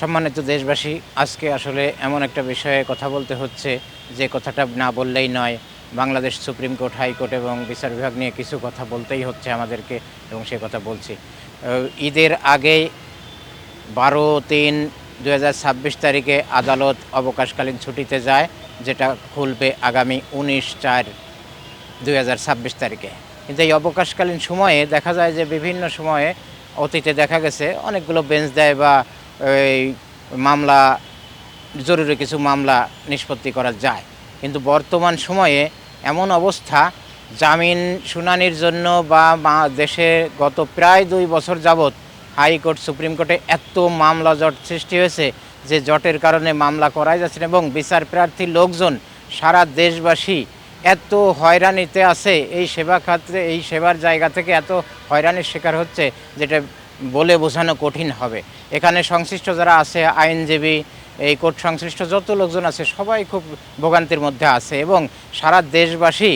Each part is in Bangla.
সম্মানিত দেশবাসী, আজকে আসলে এমন একটা বিষয়ে কথা বলতে হচ্ছে যে কথাটা না বললেই নয়। বাংলাদেশ সুপ্রিম কোর্ট, হাইকোর্ট এবং বিচার বিভাগ নিয়ে কিছু কথা বলতেই হচ্ছে আমাদেরকে এবং সে কথা বলছি। ঈদের আগেই 12/3/2026 তারিখে আদালত অবকাশকালীন ছুটিতে যায়, যেটা খুলবে আগামী 19/4/2026 তারিখে। কিন্তু এই অবকাশকালীন সময়ে দেখা যায় যে বিভিন্ন সময়ে অতীতে দেখা গেছে অনেকগুলো বেঞ্চ দেয় বা এই মামলা, জরুরি কিছু মামলা নিষ্পত্তি করা যায়। কিন্তু বর্তমান সময়ে এমন অবস্থা, জামিন শুনানির জন্য বা দেশে গত প্রায় 2 বছর যাবৎ হাইকোর্ট, সুপ্রিম কোর্টে এত মামলা জট সৃষ্টি হয়েছে যে জটের কারণে মামলা করাই যাচ্ছে না এবং বিচার প্রার্থী লোকজন, সারা দেশবাসী এত হয়রানিতে আছে। এই সেবা খাতে, এই সেবার জায়গা থেকে এত হয়রানির শিকার হচ্ছে যেটা বলে বোঝানো কঠিন হবে। এখানে সংশ্লিষ্ট যারা আছে, আইনজীবী, এই কোর্ট সংশ্লিষ্ট যত লোকজন আছে, সবাই খুব ভোগান্তির মধ্যে আছে এবং সারা দেশবাসী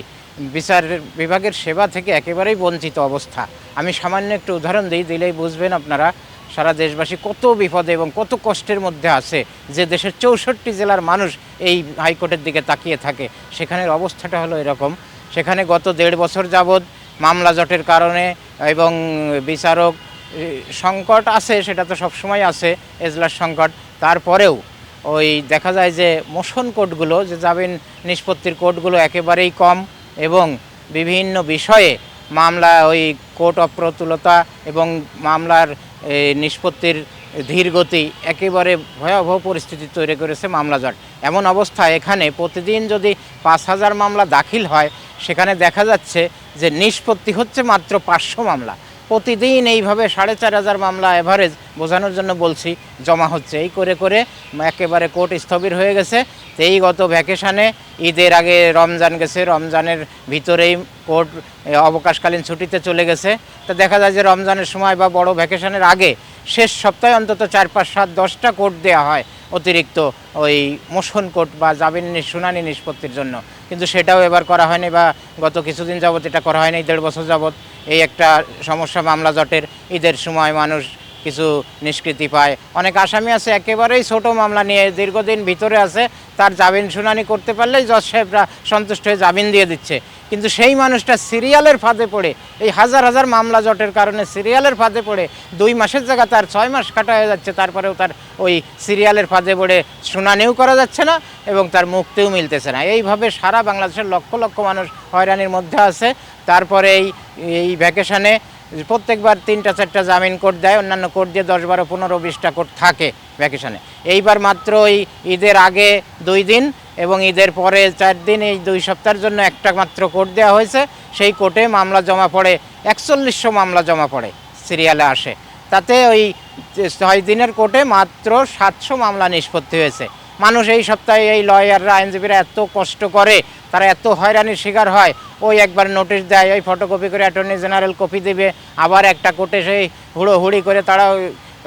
বিচার বিভাগের সেবা থেকে একেবারেই বঞ্চিত অবস্থা। আমি সামান্য একটু উদাহরণ দিলেই বুঝবেন আপনারা সারা দেশবাসী কত বিপদে এবং কত কষ্টের মধ্যে আছে। যে দেশের 64 জেলার মানুষ এই হাইকোর্টের দিকে তাকিয়ে থাকে, সেখানের অবস্থাটা হলো এরকম। সেখানে গত 1.5 বছর যাবৎ মামলা জটের কারণে এবং বিচারক সংকট আছে, সেটা তো সবসময় আছে, এজলাস সংকট। তারপরেও ওই দেখা যায় যে মোশন কোর্টগুলো, যে জামিন নিষ্পত্তির কোর্টগুলো একেবারেই কম এবং বিভিন্ন বিষয়ে মামলা, ওই কোর্ট অপ্রতুলতা এবং মামলার নিষ্পত্তির ধীরগতি একেবারে ভয়াবহ পরিস্থিতি তৈরি করেছে মামলা জট। এমন অবস্থায় এখানে প্রতিদিন যদি 5,000 মামলা দাখিল হয়, সেখানে দেখা যাচ্ছে যে নিষ্পত্তি হচ্ছে মাত্র 500 মামলা। প্রতিদিন এইভাবে 4,500 মামলা এভারেজ বোঝানোর জন্য বলছি জমা হচ্ছে। এই করে করে একেবারে কোর্ট স্থবির হয়ে গেছে। তো এই গত ভ্যাকেশানে, ঈদের আগে রমজান গেছে, রমজানের ভিতরেই কোর্ট অবকাশকালীন ছুটিতে চলে গেছে। তো দেখা যায় যে রমজানের সময় বা বড় ভ্যাকেশানের আগে শেষ সপ্তাহে অন্তত 4, 5, 7, 10টা কোর্ট দেওয়া হয় অতিরিক্ত, ওই মোশন কোর্ট বা জামিন শুনানি নিষ্পত্তির জন্য। কিন্তু সেটাও এবার করা হয়নি বা গত কিছুদিন যাবৎ এটা করা হয়নি। 1.5 বছর যাবৎ এই একটা সমস্যা মামলা জটের। ঈদের সময় মানুষ কিছু নিষ্কৃতি পায়। অনেক আসামি আছে একেবারেই ছোট মামলা নিয়ে দীর্ঘদিন ভিতরে আছে, তার জামিন শুনানি করতে পারলেই জজ সাহেবরা সন্তুষ্ট হয়ে জামিন দিয়ে দিচ্ছে। কিন্তু সেই মানুষটা সিরিয়ালের ফাঁদে পড়ে, এই হাজার হাজার মামলা জটের কারণে সিরিয়ালের ফাঁদে পড়ে 2 মাসের জায়গা তার 6 মাস কাটা হয়ে যাচ্ছে। তারপরেও তার ওই সিরিয়ালের ফাঁদে পড়ে শুনানিও করা যাচ্ছে না এবং তার মুক্তিও মিলতেছে না। এইভাবে সারা বাংলাদেশের লক্ষ লক্ষ মানুষ হয়রানির মধ্যে আছে। তারপরে এই ভ্যাকেশানে প্রত্যেকবার 3টা 4টা জামিন কোর্ট দেয়, অন্যান্য কোর্ট দিয়ে 10, 12, 15, 20টা কোর্ট থাকে ভ্যাকেশানে। এইবার মাত্র ওই ঈদের আগে 2 দিন এবং ঈদের পরে 4 দিন, এই 2 সপ্তাহের জন্য একটা মাত্র কোর্ট দেওয়া হয়েছে। সেই কোর্টে মামলা জমা পড়ে 4100 মামলা জমা পড়ে, সিরিয়ালে আসে। তাতে ওই 6 দিনের কোর্টে মাত্র 700 মামলা নিষ্পত্তি হয়েছে। মানুষ এই সপ্তাহে, এই লয়াররা, আইনজীবীরা এত কষ্ট করে, তারা এত হয়রানির শিকার হয়। ওই একবার নোটিশ দেয়, ওই ফটোকপি করে অ্যাটর্নি জেনারেল কপি দেবে, আবার একটা কোর্টে সেই হুড়োহুড়ি করে তারা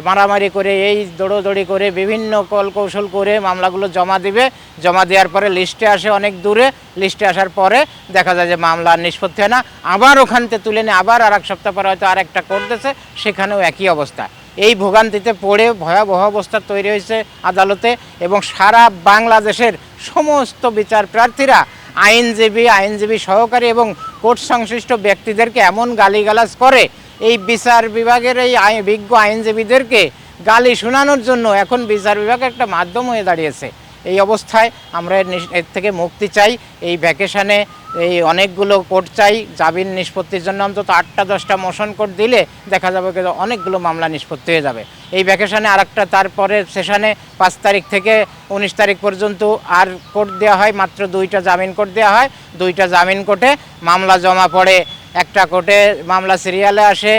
মারামারি করে, এই দৌড়োদৌড়ি করে, বিভিন্ন কল কৌশল করে মামলাগুলো জমা দিবে। জমা দেওয়ার পরে লিস্টে আসে অনেক দূরে। লিস্টে আসার পরে দেখা যায় যে মামলা নিষ্পত্তি হয় না। আবার ওখান থেকে তুলে নিয়ে আবার আর 1 সপ্তাহ পরে হয়তো আর একটা কোর্ট দিয়েছে, সেখানেও একই অবস্থা। এই ভোগান্তিতে পড়ে ভয়াবহ অবস্থা তৈরি হয়েছে আদালতে এবং সারা বাংলাদেশের সমস্ত বিচার প্রার্থীরা আইনজীবী সহকারী এবং কোর্ট সংশ্লিষ্ট ব্যক্তিদেরকে এমন গালিগালাজ করে, এই বিচার বিভাগের এই বিজ্ঞ আইনজীবীদেরকে গালি শোনানোর জন্য এখন বিচার বিভাগ একটা মাধ্যম হয়ে দাঁড়িয়েছে। এই অবস্থায় আমরা এর থেকে মুক্তি চাই। এই ভ্যাকেশানে এই অনেকগুলো কোর্ট চাই জামিন নিষ্পত্তির জন্য। অন্তত 8টা 10টা মোশন কোর্ট দিলে দেখা যাবে অনেকগুলো মামলা নিষ্পত্তি হয়ে যাবে। এই ভ্যাকেশানে আরেকটা, তারপরের সেশনে 5 তারিখ থেকে 19 তারিখ পর্যন্ত আর কোর্ট দেওয়া হয়, মাত্র 2টা জামিন কোর্ট দেওয়া হয়। 2টা জামিন কোর্টে মামলা জমা পড়ে। একটা কোর্টে মামলা সিরিয়ালে আসে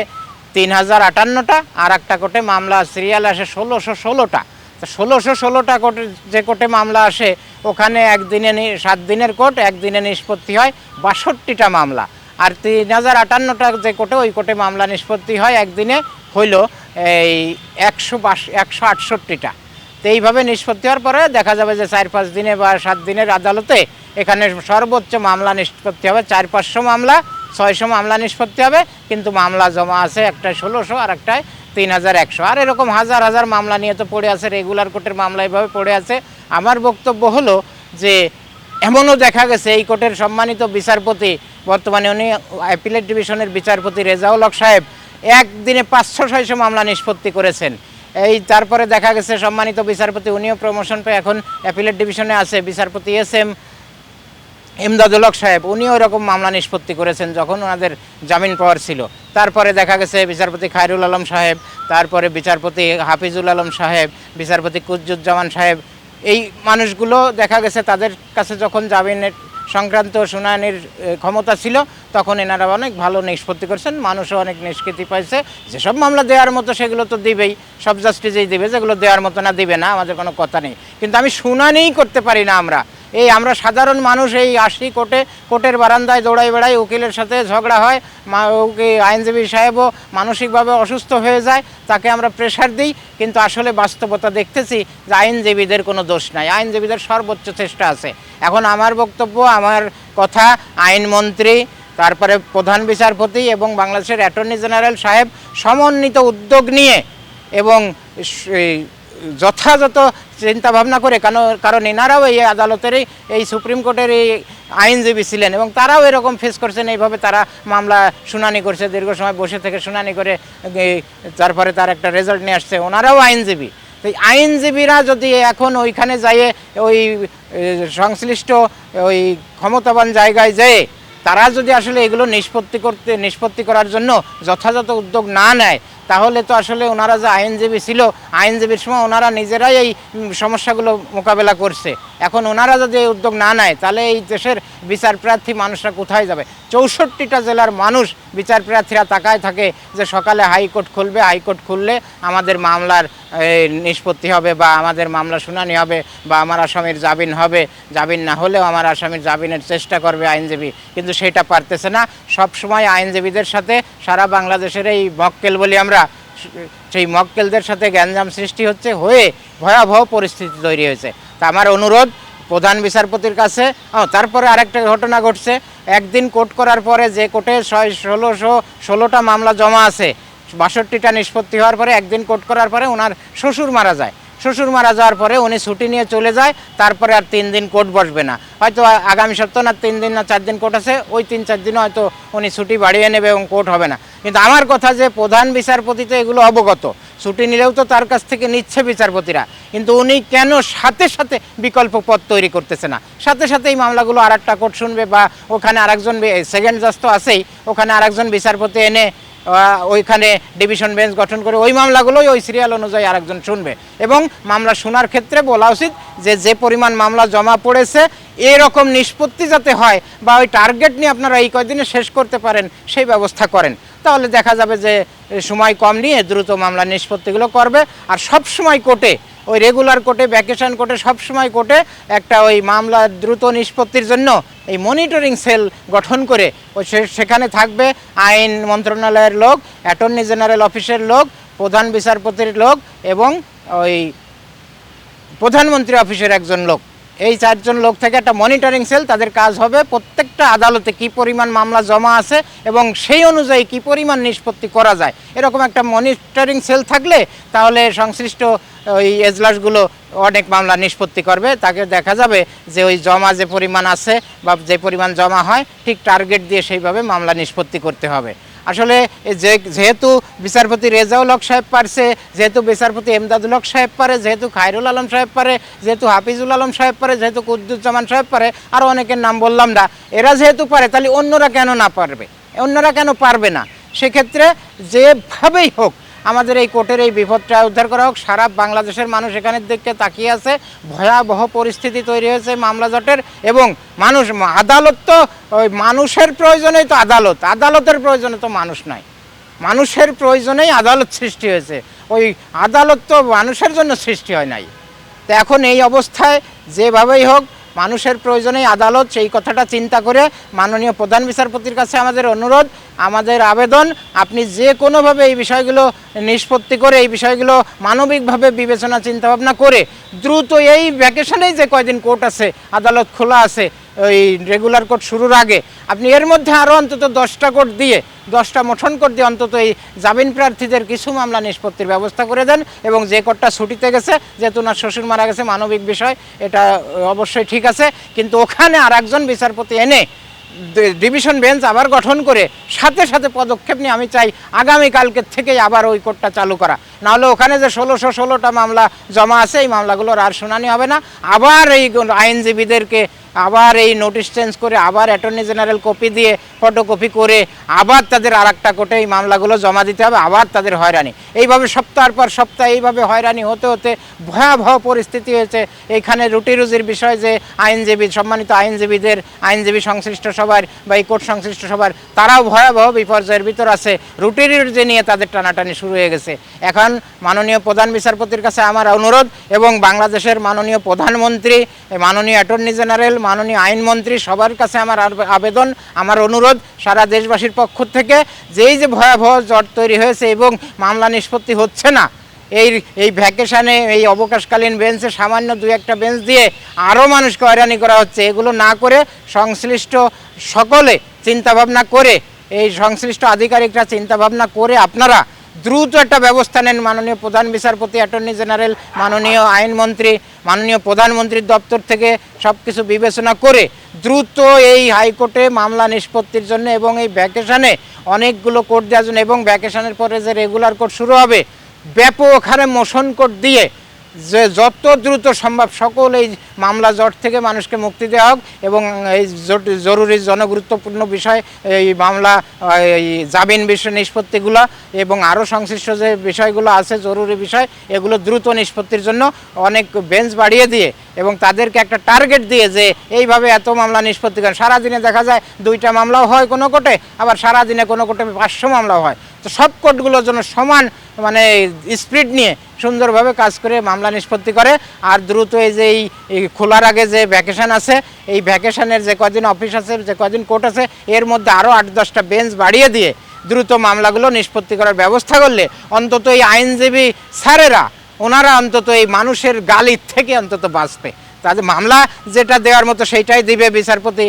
3058টা, আর একটা কোর্টে মামলা সিরিয়ালে আসে 1616টা। তো 1616টা কোর্টে, যে কোর্টে মামলা আসে, ওখানে 7 দিনের কোর্ট, 1 দিনে নিষ্পত্তি হয় 62টা মামলা। আর 3058টা যে কোর্টে, ওই কোর্টে মামলা নিষ্পত্তি হয় 1 দিনে হইল এই 168টা। তো এইভাবে নিষ্পত্তি হওয়ার পরে দেখা যাবে যে 4-5 দিনে বা 7 দিনের আদালতে এখানে সর্বোচ্চ মামলা নিষ্পত্তি হবে 400-500 মামলা, 600 মামলা নিষ্পত্তি হবে। কিন্তু মামলা জমা আছে, একটায় 1600 আর একটায় 3100। আর এরকম হাজার হাজার মামলা নিয়ে তো পড়ে আছে, রেগুলার কোর্টের মামলা এভাবে পড়ে আছে। আমার বক্তব্য হলো যে এমনও দেখা গেছে এই কোর্টের সম্মানিত বিচারপতি, বর্তমানে উনি অ্যাপিলেট ডিভিশনের বিচারপতি রেজাউল হক সাহেব, একদিনে 500-600 মামলা নিষ্পত্তি করেছেন। এই তারপরে দেখা গেছে সম্মানিত বিচারপতি উনিও প্রমোশন পেয়ে এখন অ্যাপিলেট ডিভিশনে আছে, বিচারপতি SM এমদাদুল হক সাহেব, উনিও এরকম মামলা নিষ্পত্তি করেছেন যখন ওনাদের জামিন পাওয়ার ছিল। তারপরে দেখা গেছে বিচারপতি খায়রুল আলম সাহেব, তারপরে বিচারপতি হাফিজুল আলম সাহেব, বিচারপতি কুজ্জুজ্জামান সাহেব, এই মানুষগুলো দেখা গেছে তাদের কাছে যখন জামিনের সংক্রান্ত শুনানির ক্ষমতা ছিল তখন এনারা অনেক ভালো নিষ্পত্তি করছেন, মানুষও অনেক নিষ্কৃতি পাইছে। যেসব মামলা দেওয়ার মতো সেগুলো তো দিবেই, সব জাস্টিসেই দিবে, যেগুলো দেওয়ার মতো না দিবে না, আমাদের কোনো কথা নেই। কিন্তু আমি শুনানিই করতে পারি না। আমরা সাধারণ মানুষ এই আসি কোর্টের বারান্দায় দৌড়াই বেড়াই, উকিলের সাথে ঝগড়া হয়, আইনজীবী সাহেবও মানসিকভাবে অসুস্থ হয়ে যায়, তাকে আমরা প্রেশার দিই। কিন্তু আসলে বাস্তবতা দেখতেছি যে আইনজীবীদের কোনো দোষ নাই, আইনজীবীদের সর্বোচ্চ চেষ্টা আছে। এখন আমার বক্তব্য, আমার কথা আইনমন্ত্রী, তারপরে প্রধান বিচারপতি এবং বাংলাদেশের অ্যাটর্নি জেনারেল সাহেব সমন্বিত উদ্যোগ নিয়ে এবং যথাযথ চিন্তা ভাবনা করে, কারণ এনারাও এই আদালতেরই, এই সুপ্রিম কোর্টের এই আইনজীবী ছিলেন এবং তারাও এরকম ফেস করছেন। এইভাবে তারা মামলা শুনানি করছে, দীর্ঘ সময় বসে থেকে শুনানি করে তারপরে তার একটা রেজাল্ট নিয়ে আসছে। ওনারাও আইনজীবী। তো আইনজীবীরা যদি এখন ওইখানে যাইয়ে ওই সংশ্লিষ্ট ওই ক্ষমতাবান জায়গায় যেয়ে তারা যদি আসলে এগুলো নিষ্পত্তি করার জন্য যথাযথ উদ্যোগ না নেয়, তাহলে তো আসলে ওনারা যে আইনজীবী ছিল, আইনজীবীর সময় ওনারা নিজেরাই এই সমস্যাগুলো মোকাবেলা করছে। এখন ওনারা যদি এই উদ্যোগ না নেয় তাহলে এই দেশের বিচার প্রার্থী মানুষরা কোথায় যাবে? 64টা জেলার মানুষ বিচার প্রার্থীরা তাকায় থাকে যে সকালে হাইকোর্ট খুলবে, হাইকোর্ট খুললে আমাদের মামলার নিষ্পত্তি হবে বা আমাদের মামলা শুনানি হবে বা আমার আসামির জামিন হবে, জামিন না হলেও আমার আসামির জামিনের চেষ্টা করবে আইনজীবী, কিন্তু সেটা পারতেছে না। সব সময় আইনজীবীদের সাথে সারা বাংলাদেশের এই মক্কেল বলি আমরা, সেই মক্কেলদের সাথে গ্যাঞ্জাম সৃষ্টি হয়ে ভয়াবহ পরিস্থিতি তৈরি হয়েছে। তা আমার অনুরোধ প্রধান বিচারপতির কাছে। তারপরে আরেকটা ঘটনা ঘটছে, একদিন কোর্ট করার পরে যে কোর্টে 1616টা মামলা জমা আছে, 62টা নিষ্পত্তি হওয়ার পরে একদিন কোর্ট করার পরে ওনার শ্বশুর মারা যায়। শ্বশুর মারা যাওয়ার পরে উনি ছুটি নিয়ে চলে যায়, তারপরে আর 3 দিন কোর্ট বসবে না। হয়তো আগামী সপ্তাহ না 3 দিন না 4 দিন কোর্ট আছে, ওই 3-4 দিনও হয়তো উনি ছুটি বাড়িয়ে নেবে এবং কোর্ট হবে না। কিন্তু আমার কথা যে প্রধান বিচারপতি তো এগুলো অবগত, ছুটি নিলেও তো তার কাছ থেকে নিচ্ছে বিচারপতিরা, কিন্তু উনি কেন সাথে সাথে বিকল্প পথ তৈরি করতেছে না? সাথে সাথে এই মামলাগুলো আরেকটা কোর্ট শুনবে বা ওখানে আরেকজন সেকেন্ড জাজ তো আছেই, ওখানে আরেকজন বিচারপতি এনে ওইখানে ডিভিশন বেঞ্চ গঠন করে ওই মামলাগুলোই ওই সিরিয়াল অনুযায়ী আরেকজন শুনবে। এবং মামলা শোনার ক্ষেত্রে বলা উচিত যে পরিমাণ মামলা জমা পড়েছে এরকম নিষ্পত্তি যাতে হয় বা ওই টার্গেট নিয়ে আপনারা এই কয়দিনে শেষ করতে পারেন সেই ব্যবস্থা করেন। তাহলে দেখা যাবে যে সময় কম নিয়ে দ্রুত মামলা নিষ্পত্তিগুলো করবে। আর সব সময় কোর্টে, ওই রেগুলার কোর্টে, ভ্যাকেশন কোর্টে, সবসময় কোর্টে একটা ওই মামলা দ্রুত নিষ্পত্তির জন্য এই মনিটরিং সেল গঠন করে ওই সেখানে থাকবে আইন মন্ত্রণালয়ের লোক, অ্যাটর্নি জেনারেল অফিসের লোক, প্রধান বিচারপতির লোক এবং ওই প্রধানমন্ত্রী অফিসের একজন লোক। এই 4 জন লোক থেকে একটা মনিটরিং সেল, তাদের কাজ হবে প্রত্যেকটা আদালতে কী পরিমাণ মামলা জমা আছে এবং সেই অনুযায়ী কী পরিমাণ নিষ্পত্তি করা যায়। এরকম একটা মনিটরিং সেল থাকলে তাহলে সংশ্লিষ্ট ওই এজলাসগুলো অনেক মামলা নিষ্পত্তি করবে। তাকে দেখা যাবে যে ওই জমা যে পরিমাণ আছে বা যে পরিমাণ জমা হয় ঠিক টার্গেট দিয়ে সেইভাবে মামলা নিষ্পত্তি করতে হবে। আসলে যেহেতু বিচারপতি রেজাউল হক সাহেব পারছে, যেহেতু বিচারপতি এমদাদুল হক সাহেব পারে, যেহেতু খায়রুল আলম সাহেব পারে, যেহেতু হাফিজুল আলম সাহেব পারে, যেহেতু কুজ্জুজ্জামান সাহেব পারে, আরও অনেকের নাম বললাম না, এরা যেহেতু পারে তাহলে অন্যরা কেন না পারবে? অন্যরা কেন পারবে না? সেক্ষেত্রে যেভাবেই হোক আমাদের এই কোর্টের এই বিপদটা উদ্ধার করা হোক। সারা বাংলাদেশের মানুষ এখানের দিকে তাকিয়ে আছে। ভয়াবহ পরিস্থিতি তৈরি হয়েছে মামলা জটের এবং আদালত তো ওই মানুষের প্রয়োজনেই তো আদালতের প্রয়োজনে তো মানুষ নাই, মানুষের প্রয়োজনেই আদালত সৃষ্টি হয়েছে। ওই আদালত তো মানুষের জন্য সৃষ্টি হয় নাই। তো এখন এই অবস্থায় যেভাবেই হোক মানুষের প্রয়োজনেই আদালত, সেই কথাটা চিন্তা করে মাননীয় প্রধান বিচারপতির কাছে আমাদের অনুরোধ, আমাদের আবেদন, আপনি যে কোনোভাবে এই বিষয়গুলো নিষ্পত্তি করে, এই বিষয়গুলো মানবিকভাবে বিবেচনা চিন্তাভাবনা করে দ্রুত এই ভ্যাকেশনেই যে কয়দিন কোর্ট আছে, আদালত খোলা আছে, ওই রেগুলার কোর্ট শুরুর আগে আপনি এর মধ্যে আরও অন্তত 10টা কোর্ট দিয়ে 10টা মোশন কোর্ট দিয়ে অন্তত এই জামিন প্রার্থীদের কিছু মামলা নিষ্পত্তির ব্যবস্থা করে দেন। এবং যে কোর্টটা ছুটিতে গেছে, যেহেতু ওনার শ্বশুর মারা গেছে, মানবিক বিষয়, এটা অবশ্যই ঠিক আছে, কিন্তু ওখানে আর একজন বিচারপতি এনে ডিভিশন বেঞ্চ আবার গঠন করে সাথে সাথে পদক্ষেপ নিয়ে আমি চাই আগামীকালকের থেকেই আবার ওই কোর্টটা চালু করা। নাহলে ওখানে যে 1616টা মামলা জমা আছে, এই মামলাগুলোর আর শুনানি হবে না। আবার এই আইনজীবীদেরকে আবার এই নোটিশ চেঞ্জ করে আবার অ্যাটর্নি জেনারেল কপি দিয়ে ফটোকপি করে আবার তাদের আর একটা কোর্টে এই মামলাগুলো জমা দিতে হবে, আবার তাদের হয়রানি। এইভাবে সপ্তাহের পর সপ্তাহ এইভাবে হয়রানি হতে হতে ভয়াবহ পরিস্থিতি হয়েছে। এইখানে রুটি রুজির বিষয় যে আইনজীবী, সম্মানিত আইনজীবীদের, আইনজীবী সংশ্লিষ্ট সবার বা এই কোর্ট সংশ্লিষ্ট সবার, তারাও ভয়াবহ বিপর্যয়ের ভিতর আছে। রুটি রুজি নিয়ে তাদের টানাটানি শুরু হয়ে গেছে। এখন মাননীয় প্রধান বিচারপতির কাছে আমার অনুরোধ, এবং বাংলাদেশের মাননীয় প্রধানমন্ত্রী, মাননীয় অ্যাটর্নি জেনারেল, মাননীয় আইনমন্ত্রী, সবার কাছে আমার আবেদন, আমার অনুরোধ সারা দেশবাসীর পক্ষ থেকে, যেই যে ভয়াবহ জট তৈরি হয়েছে এবং মামলা নিষ্পত্তি হচ্ছে না, এই ভ্যাকেশনে, এই অবকাশকালীন বেঞ্চে সামান্য 2-1টা বেঞ্চ দিয়ে আরও মানুষকে হয়রানি করা হচ্ছে। এগুলো না করে সংশ্লিষ্ট সকলে চিন্তাভাবনা করে, এই সংশ্লিষ্ট আধিকারিকরা চিন্তাভাবনা করে আপনারা দ্রুত একটা ব্যবস্থা নেন। মাননীয় প্রধান বিচারপতি, অ্যাটর্নি জেনারেল, মাননীয় আইনমন্ত্রী, মাননীয় প্রধানমন্ত্রীর দপ্তর থেকে সব কিছু বিবেচনা করে দ্রুত এই হাইকোর্টে মামলা নিষ্পত্তির জন্য এবং এই ভ্যাকেশনে অনেকগুলো কোর্ট দেওয়ার জন্য, এবং ভ্যাকেশনের পরে যে রেগুলার কোর্ট শুরু হবে, ব্যাপক হারে মোশন কোর্ট দিয়ে যে যত দ্রুত সম্ভব সকল এই মামলা জট থেকে মানুষকে মুক্তি দেওয়া হোক। এবং এই জরুরি জনগুরুত্বপূর্ণ বিষয়, এই মামলা, এই জামিন বিষয় নিষ্পত্তিগুলো এবং আরও সংশ্লিষ্ট যে বিষয়গুলো আছে জরুরি বিষয়, এগুলো দ্রুত নিষ্পত্তির জন্য অনেক বেঞ্চ বাড়িয়ে দিয়ে এবং তাদেরকে একটা টার্গেট দিয়ে যে এইভাবে এত মামলা নিষ্পত্তি করেন। সারাদিনে দেখা যায় 2টা মামলাও হয় কোনো কোর্টে, আবার সারাদিনে কোনো কোর্টে 500 মামলাও হয়। তো সব কোর্টগুলোর জন্য সমান স্পিড নিয়ে সুন্দরভাবে কাজ করে মামলা নিষ্পত্তি করে। আর দ্রুত এই যে এই খোলার আগে যে ভ্যাকেশন আছে, এই ভ্যাকেশনের যে কদিন অফিস আছে, যে কদিন কোর্ট আছে, এর মধ্যে আরও 8-10টা বেঞ্চ বাড়িয়ে দিয়ে দ্রুত মামলাগুলো নিষ্পত্তি করার ব্যবস্থা করলে অন্তত এই আইনজীবী স্যারেরা, ওনারা অন্তত এই মানুষের গালির থেকে অন্তত বাঁচবে। তাদের মামলা যেটা দেওয়ার মতো সেইটাই দিবে বিচারপতি,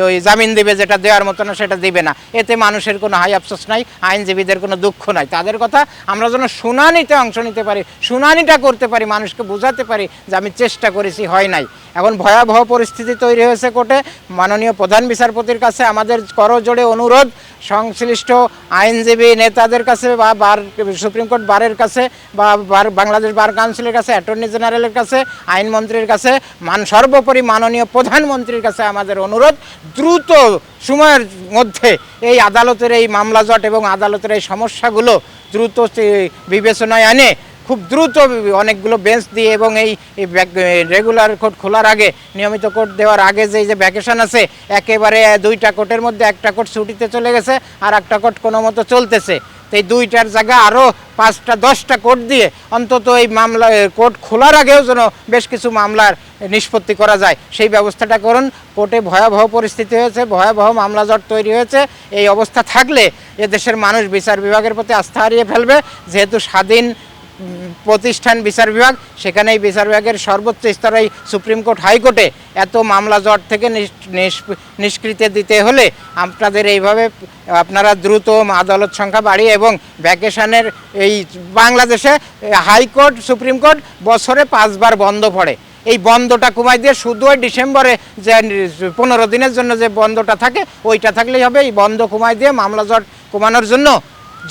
ওই জামিন দিবে যেটা দেওয়ার মতো না সেটা দিবে না। এতে মানুষের কোনো হাই আফসোস নাই, আইনজীবীদের কোনো দুঃখ নাই। তাদের কথা আমরা যেন শুনানিতে অংশ নিতে পারি, শুনানিটা করতে পারি, মানুষকে বোঝাতে পারি যে আমি চেষ্টা করেছি, হয় নাই। এখন ভয়াবহ পরিস্থিতি তৈরি হয়েছে কোর্টে। মাননীয় প্রধান বিচারপতির কাছে আমাদের করজোড়ে অনুরোধ, সংশ্লিষ্ট আইনজীবী নেতাদের কাছে বা সুপ্রিম কোর্ট বারের কাছে বা বাংলাদেশ বার কাউন্সিলের কাছে, অ্যাটর্নি জেনারেলের কাছে, আইনমন্ত্রীর কাছে, সর্বোপরি মাননীয় প্রধানমন্ত্রীর কাছে আমাদের অনুরোধ, দ্রুত সময়ের মধ্যে এই আদালতের এই মামলা জট এবং আদালতের এই সমস্যাগুলো দ্রুত বিবেচনায় আনে খুব দ্রুত অনেকগুলো বেঞ্চ দিয়ে এবং এই রেগুলার কোর্ট খোলার আগে, নিয়মিত কোর্ট দেওয়ার আগে যে ভ্যাকেশন আছে, একেবারে 2টা কোর্টের মধ্যে একটা কোর্ট ছুটিতে চলে গেছে আর একটা কোর্ট কোনো মতো চলতেছে। তো এই 2টার জায়গা আরও 5টা-10টা কোর্ট দিয়ে অন্তত এই মামলা কোর্ট খোলার আগেও যেন বেশ কিছু মামলার নিষ্পত্তি করা যায়, সেই ব্যবস্থাটা করুন। কোর্টে ভয়াবহ পরিস্থিতি হয়েছে, ভয়াবহ মামলা জট তৈরি হয়েছে। এই অবস্থা থাকলে এদেশের মানুষ বিচার বিভাগের প্রতি আস্থা হারিয়ে ফেলবে। যেহেতু স্বাধীন প্রতিষ্ঠান বিচার বিভাগ, সেখানে এই বিচার বিভাগের সর্বোচ্চ স্তরে সুপ্রিম কোর্ট, হাইকোর্টে এত মামলা জট থেকে নিষ্কৃতি দিতে হলে আপনাদের এইভাবে আপনারা দ্রুত আদালত সংখ্যা বাড়িয়ে এবং ভ্যাকেশনের এই বাংলাদেশে হাইকোর্ট, সুপ্রিম কোর্ট বছরে 5 বার বন্ধ পড়ে। এই বন্ধটা কমাই দিয়ে শুধু ওই ডিসেম্বরে যে 15 দিনের জন্য যে বন্ধটা থাকে, ওইটা থাকলেই হবে। এই বন্ধ কমাই দিয়ে মামলা জট কমানোর জন্য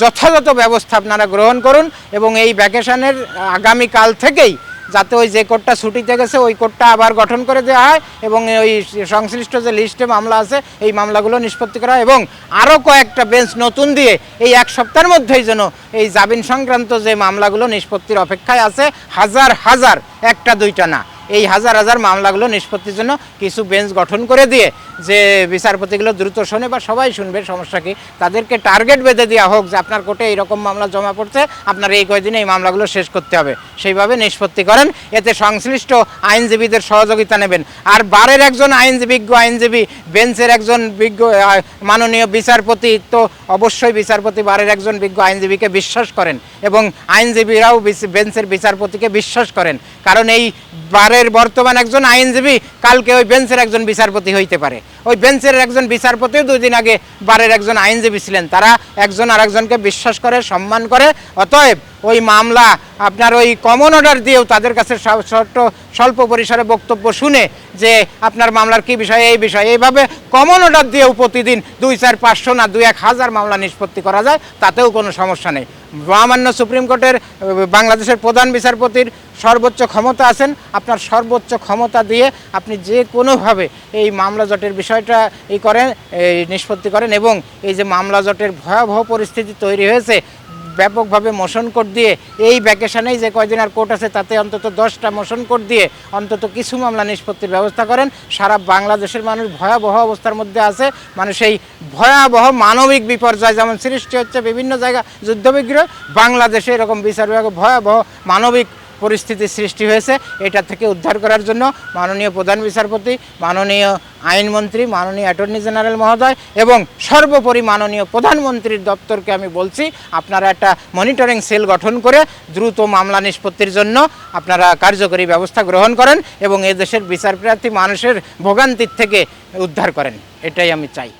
যথাযথ ব্যবস্থা আপনারা গ্রহণ করুন এবং এই ভ্যাকেশনের আগামীকাল থেকেই যাতে ওই যে কোর্টটা ছুটিতে গেছে ওই কোর্টটা আবার গঠন করে দেওয়া হয় এবং ওই সংশ্লিষ্ট যে লিস্টে মামলা আছে এই মামলাগুলো নিষ্পত্তি করা হয় এবং আরও কয়েকটা বেঞ্চ নতুন দিয়ে এই 1 সপ্তাহের মধ্যেই যেন এই জামিন সংক্রান্ত যে মামলাগুলো নিষ্পত্তির অপেক্ষায় আছে, হাজার হাজার, 1টা 2টা না, এই হাজার হাজার মামলাগুলো নিষ্পত্তির জন্য কিছু বেঞ্চ গঠন করে দিয়ে যে বিচারপতিগুলো দ্রুত শোনে বা সবাই শুনবে, সমস্যা কি, তাদেরকে টার্গেট বেঁধে দেওয়া হোক যে আপনার কোর্টে এইরকম মামলা জমা পড়ছে, আপনার এই কয়দিনে এই মামলাগুলো শেষ করতে হবে, সেইভাবে নিষ্পত্তি করেন। এতে সংশ্লিষ্ট আইনজীবীদের সহযোগিতা নেবেন। আর বারের একজন বিজ্ঞ আইনজীবী, বেঞ্চের একজন বিজ্ঞ মাননীয় বিচারপতি, তো অবশ্যই বিচারপতি বারের একজন বিজ্ঞ আইনজীবীকে বিশ্বাস করেন এবং আইনজীবীরাও বেঞ্চের বিচারপতিকে বিশ্বাস করেন। কারণ এই বারের বর্তমান একজন আইনজীবী কালকে ওই বেঞ্চের একজন বিচারপতি হইতে পারে। ওই বেঞ্চের একজন বিচারপতিও 2 দিন আগে বারের একজন আইনজীবী ছিলেন। তারা একজন আরেকজনকে বিশ্বাস করে, সম্মান করে। অতএব ওই মামলা আপনার ওই কমন অর্ডার দিয়েও তাদের কাছে স্বল্প পরিসরে বক্তব্য শুনে যে আপনার মামলার কি বিষয়, এই বিষয়, এইভাবে কমন অর্ডার দিয়েও প্রতিদিন 2, 4, 500 না 2-1000 মামলা নিষ্পত্তি করা যায়, তাতেও কোনো সমস্যা নেই। মহামান্য সুপ্রিম কোর্টের বাংলাদেশের প্রধান বিচারপতির সর্বোচ্চ ক্ষমতা আছেন। আপনার সর্বোচ্চ ক্ষমতা দিয়ে আপনি যে কোনোভাবে এই মামলা জটের বিষয়টা নিষ্পত্তি করেন এবং এই যে মামলা জটের ভয়াবহ পরিস্থিতি তৈরি হয়েছে, ব্যাপকভাবে মোশন কোর্ট দিয়ে এই ভ্যাকেশনেই যে কয়দিন আর কোর্ট আছে তাতে অন্তত 10টা মোশন কোর্ট দিয়ে অন্তত কিছু মামলা নিষ্পত্তির ব্যবস্থা করেন। সারা বাংলাদেশের মানুষ ভয়াবহ অবস্থার মধ্যে আছে। মানুষ এই ভয়াবহ মানবিক বিপর্যয় যেমন সৃষ্টি হচ্ছে বিভিন্ন জায়গা যুদ্ধবিগ্রহ, বাংলাদেশে এরকম বিচার বিভাগে ভয়াবহ মানবিক পরিস্থিতির সৃষ্টি হয়েছে। এটা থেকে উদ্ধার করার জন্য মাননীয় প্রধান বিচারপতি, মাননীয় আইনমন্ত্রী, মাননীয় অ্যাটর্নি জেনারেল মহোদয় এবং সর্বোপরি মাননীয় প্রধানমন্ত্রীর দপ্তরকে আমি বলছি, আপনারা একটা মনিটরিং সেল গঠন করে দ্রুত মামলা নিষ্পত্তির জন্য আপনারা কার্যকরী ব্যবস্থা গ্রহণ করেন এবং এদেশের বিচারপ্রার্থী মানুষের ভোগান্তির থেকে উদ্ধার করেন। এটাই আমি চাই।